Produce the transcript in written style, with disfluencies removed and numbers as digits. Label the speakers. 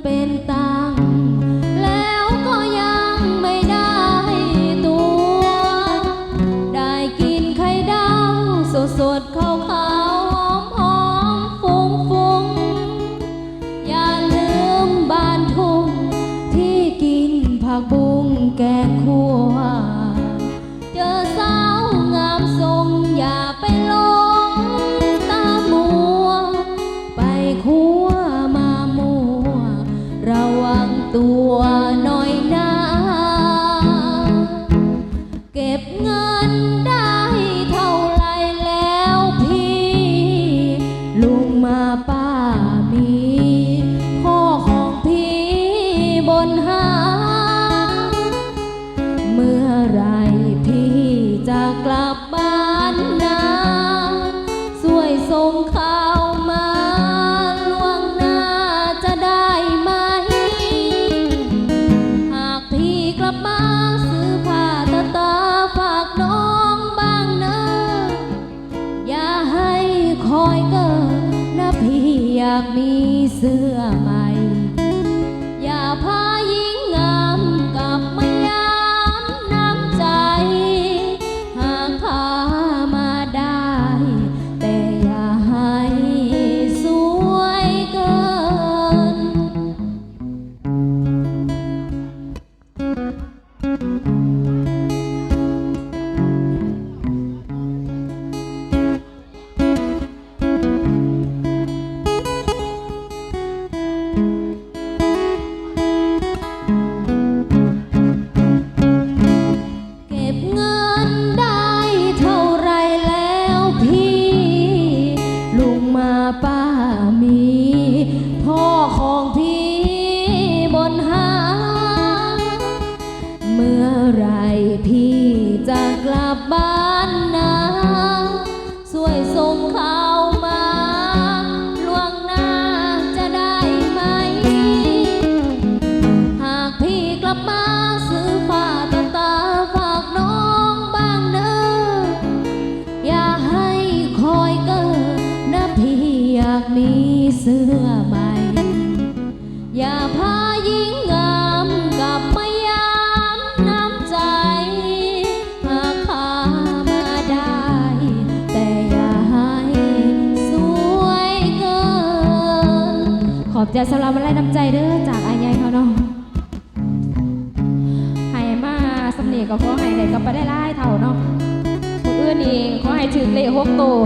Speaker 1: เป็นตังแล้วก็ยังไม่ได้ตัวได้กินไข่ดาวสดๆขาวๆหอมๆฟุ้งๆอย่าลืมบ้านทุ่งที่กินผักบุ้งแกงคั่วเจอสาวงามทรงอย่าไปหลงตามัวไปคั่วมามัวระวังตัวหน่อยนะเก็บเงินได้เท่าไรแล้วพี่ลุงมาป้ามีพ่อของพี่บนหาเมื่อไรพี่จะกลับบ้านนะช่วยส่งข่าวมาล่วงหน้าจะได้ไหมหากพี่กลับมาซื้อผ้าตาฝากน้องบ้างนะอย่าให้คอยเกินนะพี่อยากมีเสื้อใหม่อย่าพาหญิงงามกับมายามน้ำใจหากพามาได้แต่อย่าให้สวยเกินเก็บเงินได้เท่าไรแล้วพี่ลุงมาป้ามีพ่อของพี่บนหาเมื่อไรพี่จะกลับบ้านนะช่วยส่งข่าวมาล่วงหน้าจะได้ไหมหากพี่กลับมาซื้อผ้าตาฝากน้องบ้างเนอะอย่าให้คอยเกินนะพี่อยากมีเสื้อใหม่อย่าพาหญิงงามกับมายามน้ำใจหากพามาได้แต่อย่าให้สวยเกินขอบใจสำหรับมาไล่น้ำใจเด้อจากอายใหญ่เขาเนาะให้มาสำเนียงก็ขอให้ได้กลับไปได้ไล่เท่าเนาะคนอื่นเองขอให้ถึงเลข6 ตัว